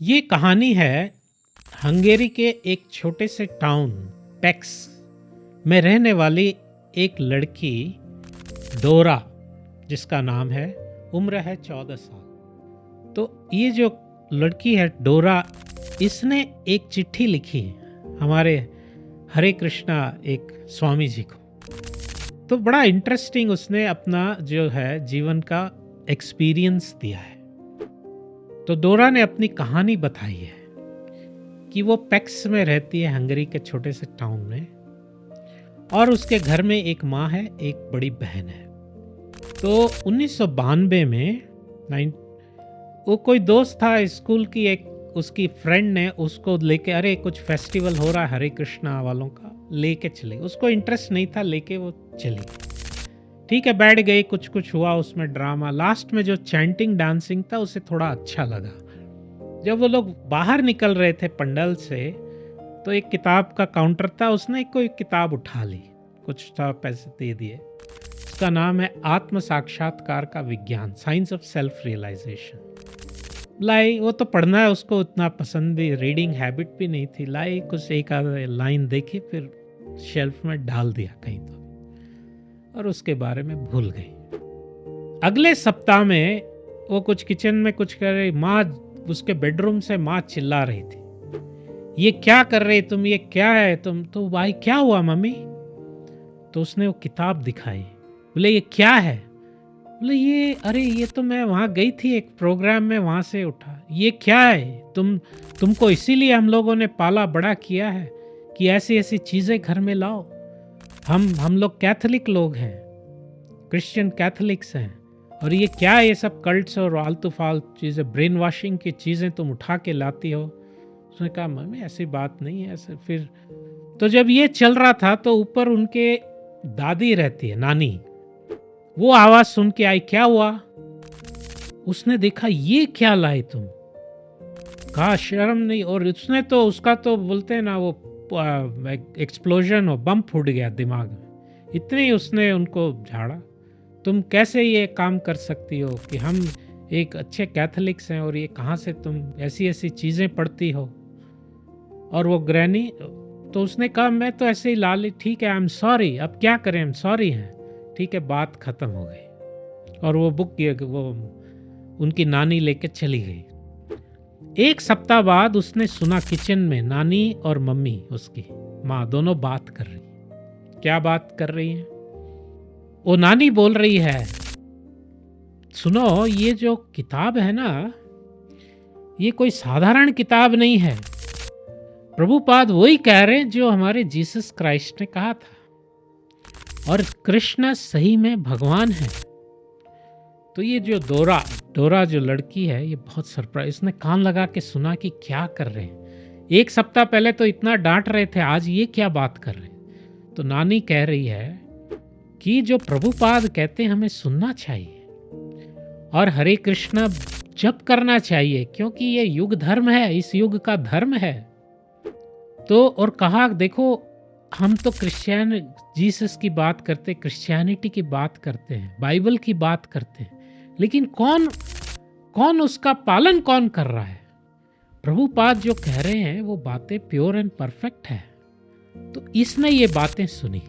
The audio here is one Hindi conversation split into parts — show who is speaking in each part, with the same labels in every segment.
Speaker 1: ये कहानी है हंगेरी के एक छोटे से टाउन पैक्स में रहने वाली एक लड़की डोरा, जिसका नाम है, उम्र है 14 साल। तो ये जो लड़की है डोरा, इसने एक चिट्ठी लिखी है हमारे हरे कृष्णा एक स्वामी जी को। तो बड़ा इंटरेस्टिंग उसने अपना जो है जीवन का एक्सपीरियंस दिया है। तो डोरा ने अपनी कहानी बताई है कि वो पैक्स में रहती है, हंगरी के छोटे से टाउन में, और उसके घर में एक माँ है, एक बड़ी बहन है। तो 1992 में वो कोई दोस्त था स्कूल की, एक उसकी फ्रेंड ने उसको लेके, अरे कुछ फेस्टिवल हो रहा है हरे कृष्णा वालों का, लेके चली। उसको इंटरेस्ट नहीं था, लेके वो चली। ठीक है, बैठ गई, कुछ हुआ उसमें ड्रामा। लास्ट में जो चैंटिंग डांसिंग था उसे थोड़ा अच्छा लगा। जब वो लोग बाहर निकल रहे थे पंडाल से, तो एक किताब का काउंटर था, उसने कोई किताब उठा ली, कुछ था, पैसे दे दिए। उसका नाम है आत्म साक्षात्कार का विज्ञान, साइंस ऑफ सेल्फ रियलाइजेशन। लाई, वो तो पढ़ना है उसको, उतना पसंद भी, रीडिंग हैबिट भी नहीं थी। लाई, कुछ एक आध लाइन देखी, फिर शेल्फ में डाल दिया कहीं तो, और उसके बारे में भूल गई। अगले सप्ताह में वो कुछ किचन में कुछ कर रही, माँ उसके बेडरूम से माँ चिल्ला रही थी, ये क्या कर रही तुम, ये क्या है तुम। तो भाई क्या हुआ मम्मी? तो उसने वो किताब दिखाई। बोले ये क्या है? बोले ये, अरे ये तो मैं वहाँ गई थी एक प्रोग्राम में, वहाँ से उठा। ये क्या है? तुमको इसीलिए हम लोगों ने पाला बड़ा किया है कि ऐसी ऐसी चीज़ें घर में लाओ। हम लोग कैथोलिक लोग हैं, क्रिश्चियन कैथोलिक्स हैं, और ये क्या है, ये सब कल्ट्स और आलतू फालतू चीज़ें, ब्रेन वॉशिंग की चीज़ें तुम उठा के लाती हो। उसने कहा मम्मी ऐसी बात नहीं है ऐसे। फिर तो जब ये चल रहा था तो ऊपर उनके दादी रहती है, नानी, वो आवाज़ सुन के आई, क्या हुआ? उसने देखा ये क्या लाए तुम, कहा शर्म नहीं। और उसने तो, उसका तो बोलते हैं ना, वो एक्सप्लोजन हो, बम फूट गया दिमाग में, इतनी उसने उनको झाड़ा। तुम कैसे ये काम कर सकती हो कि हम एक अच्छे कैथोलिक्स हैं, और ये कहाँ से तुम ऐसी ऐसी चीज़ें पढ़ती हो। और वो ग्रैनी, तो उसने कहा मैं तो ऐसे ही ला ली। ठीक है, आई एम सॉरी, अब क्या करें, हम सॉरी हैं। ठीक है, बात ख़त्म हो गई, और वो बुक वो उनकी नानी लेके चली गई। एक सप्ताह बाद उसने सुना किचन में नानी और मम्मी, उसकी माँ, दोनों बात कर रही। क्या बात कर रही है? वो नानी बोल रही है, सुनो ये जो किताब है ना, ये कोई साधारण किताब नहीं है। प्रभुपाद वही कह रहे हैं जो हमारे जीसस क्राइस्ट ने कहा था, और कृष्ण सही में भगवान है। तो ये जो डोरा जो लड़की है, ये बहुत सरप्राइज, इसने कान लगा के सुना कि क्या कर रहे हैं। एक सप्ताह पहले तो इतना डांट रहे थे, आज ये क्या बात कर रहे हैं। तो नानी कह रही है कि जो प्रभुपाद कहते हैं हमें सुनना चाहिए, और हरे कृष्णा जप करना चाहिए, क्योंकि ये युग धर्म है, इस युग का धर्म है। तो और कहा देखो, हम तो क्रिश्चियन जीसस की बात करते, क्रिश्चियनिटी की बात करते हैं, बाइबल की बात करते हैं, लेकिन कौन उसका पालन कौन कर रहा है? प्रभुपाद जो कह रहे हैं वो बातें प्योर एंड परफेक्ट है। तो इसने ये बातें सुनी,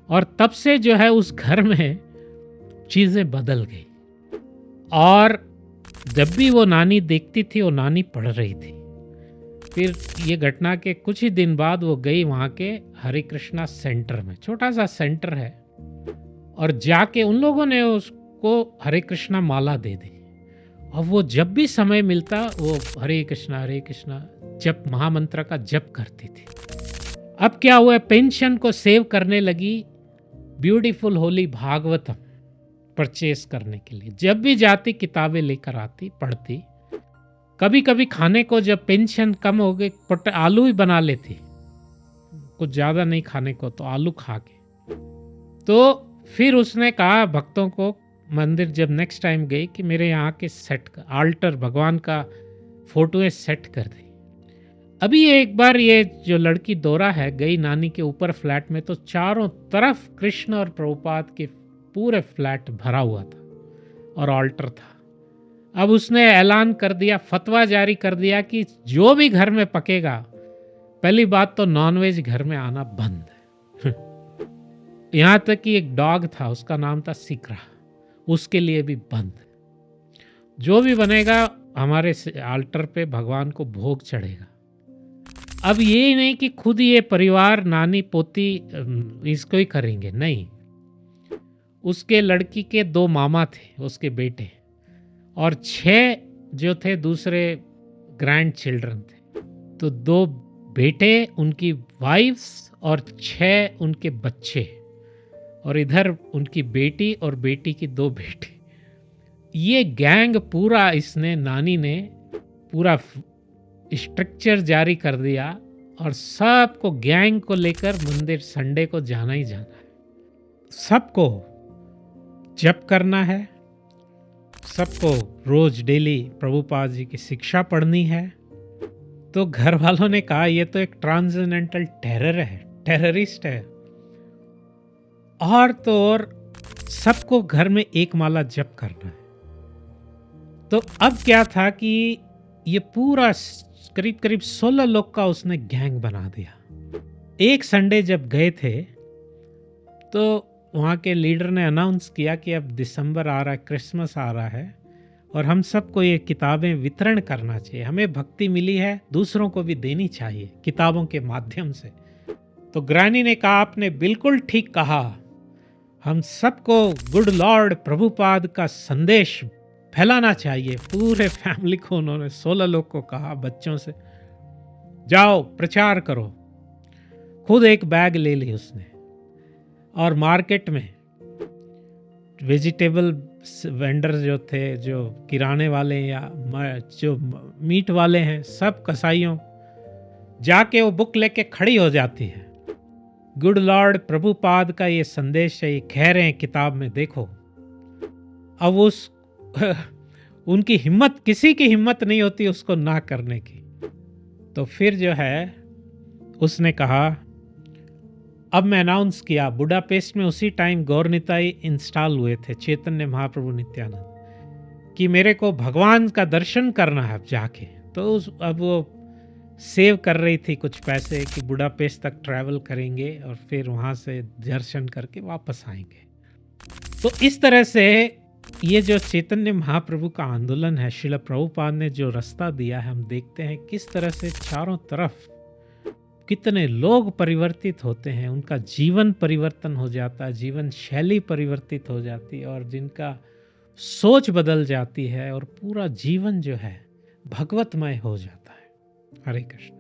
Speaker 1: और तब से जो है उस घर में चीजें बदल गई। और जब भी वो नानी देखती थी, वो नानी पढ़ रही थी। फिर ये घटना के कुछ ही दिन बाद वो गई वहाँ के हरे कृष्णा सेंटर में, छोटा सा सेंटर है, और जाके उन लोगों ने उसको हरे कृष्णा माला दे दी। और वो जब भी समय मिलता वो हरे कृष्णा जप, महामंत्र का जप करती थी। अब क्या हुआ, पेंशन को सेव करने लगी, ब्यूटीफुल होली भागवतम परचेस करने के लिए। जब भी जाती किताबें लेकर आती, पढ़ती। कभी कभी खाने को जब पेंशन कम हो गई, आलू ही बना लेती, कुछ ज़्यादा नहीं खाने को तो आलू खा के। तो फिर उसने कहा भक्तों को, मंदिर जब नेक्स्ट टाइम गई, कि मेरे यहाँ के सेट का आल्टर, भगवान का फोटो सेट कर दी। अभी एक बार ये जो लड़की डोरा है गई नानी के ऊपर फ्लैट में, तो चारों तरफ कृष्ण और प्रभुपाद के पूरे फ्लैट भरा हुआ था, और ऑल्टर था। अब उसने ऐलान कर दिया, फतवा जारी कर दिया कि जो भी घर में पकेगा, पहली बात तो नॉनवेज घर में आना बंद है। यहाँ तक कि एक डॉग था, उसका नाम था सिकरा, उसके लिए भी बंद। जो भी बनेगा हमारे आल्टर पे भगवान को भोग चढ़ेगा। अब ये ही नहीं कि खुद ये परिवार नानी पोती इसको ही करेंगे, नहीं। उसके लड़की के 2 मामा थे, उसके बेटे, और 6 जो थे दूसरे ग्रैंड चिल्ड्रन थे। तो 2 बेटे, उनकी वाइफ्स और 6 उनके बच्चे, और इधर उनकी बेटी और बेटी की 2 बेटे। ये गैंग पूरा, इसने नानी ने पूरा स्ट्रक्चर जारी कर दिया और सबको गैंग को लेकर मंदिर संडे को जाना ही जाना है। सबको जप करना है, सबको रोज डेली प्रभुपाद जी की शिक्षा पढ़नी है। तो घर वालों ने कहा ये तो एक ट्रांसेंडेंटल टेरर है, टेररिस्ट है। और तो और सबको घर में एक माला जप करना है। तो अब क्या था कि ये पूरा करीब करीब 16 लोग का उसने गैंग बना दिया। एक संडे जब गए थे तो वहाँ के लीडर ने अनाउंस किया कि अब दिसंबर आ रहा है, क्रिसमस आ रहा है, और हम सबको ये किताबें वितरण करना चाहिए। हमें भक्ति मिली है, दूसरों को भी देनी चाहिए किताबों के माध्यम से। तो ग्रैनी ने कहा आपने बिल्कुल ठीक कहा, हम सबको गुड लॉर्ड प्रभुपाद का संदेश फैलाना चाहिए। पूरे फैमिली को उन्होंने 16 लोग को कहा, बच्चों से जाओ प्रचार करो। खुद एक बैग ले ली उसने और मार्केट में वेजिटेबल वेंडर जो थे, जो किराने वाले या जो मीट वाले हैं, सब कसाईयों जाके वो बुक लेके खड़ी हो जाती है। गुड लॉर्ड प्रभुपाद का ये संदेश है, ये कह रहे हैं किताब में, देखो। अब उस उनकी हिम्मत, किसी की हिम्मत नहीं होती उसको ना करने की। तो फिर जो है उसने कहा, अब मैं अनाउंस किया, बुडापेस्ट में उसी टाइम गौरनिताई इंस्टॉल हुए थे, चैतन्य महाप्रभु नित्यानंद, कि मेरे को भगवान का दर्शन करना है अब जाके। तो अब वो सेव कर रही थी कुछ पैसे कि बुडापेस्ट तक ट्रैवल करेंगे और फिर वहाँ से दर्शन करके वापस आएंगे। तो इस तरह से ये जो चैतन्य महाप्रभु का आंदोलन है, श्रील प्रभुपाद ने जो रास्ता दिया है, हम देखते हैं किस तरह से चारों तरफ कितने लोग परिवर्तित होते हैं, उनका जीवन परिवर्तन हो जाता है, जीवन शैली परिवर्तित हो जाती है, और जिनका सोच बदल जाती है और पूरा जीवन जो है भगवतमय हो जाता है। हरे कृष्ण।